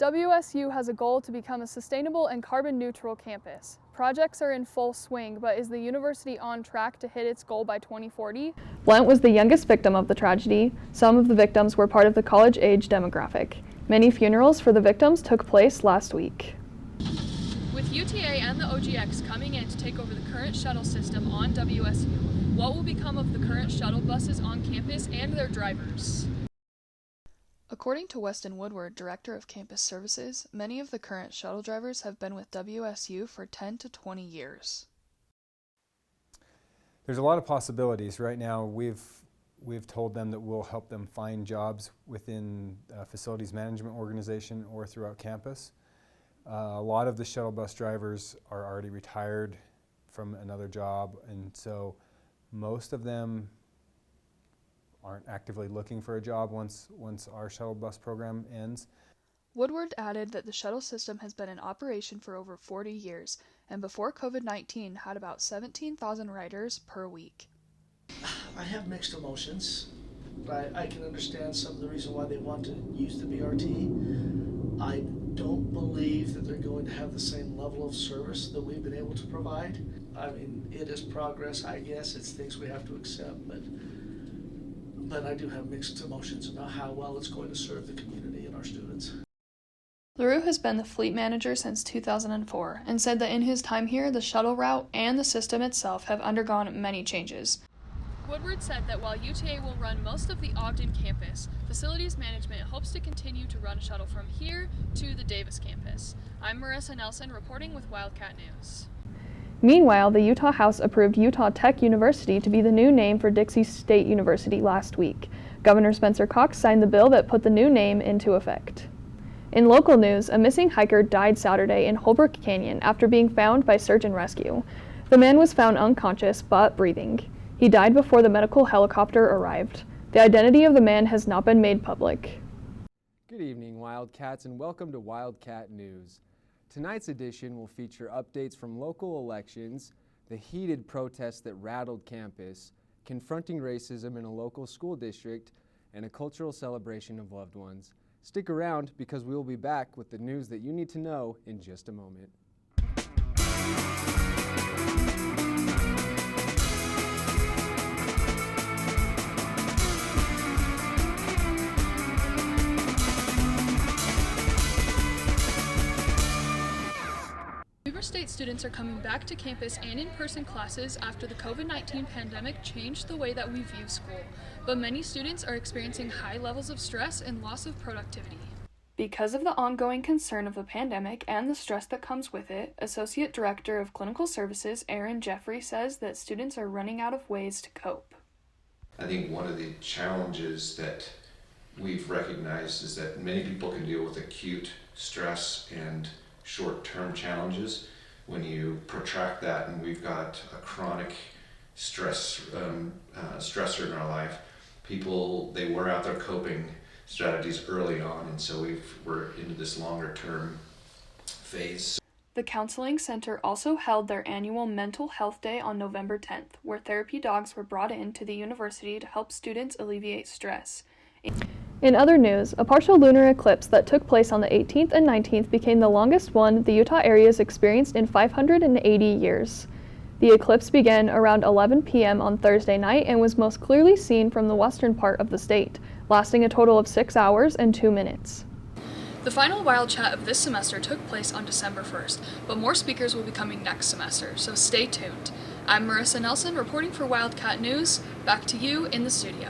WSU has a goal to become a sustainable and carbon-neutral campus. Projects are in full swing, but is the university on track to hit its goal by 2040? Lent was the youngest victim of the tragedy. Some of the victims were part of the college-age demographic. Many funerals for the victims took place last week. With UTA and the OGX coming in to take over the current shuttle system on WSU, what will become of the current shuttle buses on campus and their drivers? According to Weston Woodward, Director of Campus Services, many of the current shuttle drivers have been with WSU for 10 to 20 years. There's a lot of possibilities. Right now, we've told them that we'll help them find jobs within a facilities management organization or throughout campus. A lot of the shuttle bus drivers are already retired from another job, and so most of them aren't actively looking for a job once our shuttle bus program ends. Woodward added that the shuttle system has been in operation for over 40 years, and before COVID-19 had about 17,000 riders per week. I have mixed emotions. I can understand some of the reason why they want to use the BRT. I don't believe that they're going to have the same level of service that we've been able to provide. I mean, it is progress, I guess. It's things we have to accept, but I do have mixed emotions about how well it's going to serve the community and our students. LaRue has been the fleet manager since 2004 and said that in his time here, the shuttle route and the system itself have undergone many changes. Woodward said that while UTA will run most of the Ogden campus, facilities management hopes to continue to run a shuttle from here to the Davis campus. I'm Marisa Nelson reporting with Wildcat News. Meanwhile, the Utah House approved Utah Tech University to be the new name for Dixie State University last week. Governor Spencer Cox signed the bill that put the new name into effect. In local news, a missing hiker died Saturday in Holbrook Canyon after being found by search and rescue. The man was found unconscious but breathing. He died before the medical helicopter arrived. The identity of the man has not been made public. Good evening, Wildcats, and welcome to Wildcat News. Tonight's edition will feature updates from local elections, the heated protests that rattled campus, confronting racism in a local school district, and a cultural celebration of loved ones. Stick around because we will be back with the news that you need to know in just a moment. Weber State students are coming back to campus and in-person classes after the COVID-19 pandemic changed the way that we view school, but many students are experiencing high levels of stress and loss of productivity. Because of the ongoing concern of the pandemic and the stress that comes with it, Associate Director of Clinical Services Aaron Jeffrey says that students are running out of ways to cope. I think one of the challenges that we've recognized is that many people can deal with acute stress and short-term challenges. When you protract that, and we've got a chronic stressor in our life, people, they wear out their coping strategies early on, and so we're into this longer-term phase. The Counseling Center also held their annual Mental Health Day on November 10th, where therapy dogs were brought into the university to help students alleviate stress. In other news, a partial lunar eclipse that took place on the 18th and 19th became the longest one the Utah area has experienced in 580 years. The eclipse began around 11 p.m. on Thursday night and was most clearly seen from the western part of the state, lasting a total of 6 hours and 2 minutes. The final Wild Chat of this semester took place on December 1st, but more speakers will be coming next semester, so stay tuned. I'm Marisa Nelson reporting for Wildcat News. Back to you in the studio.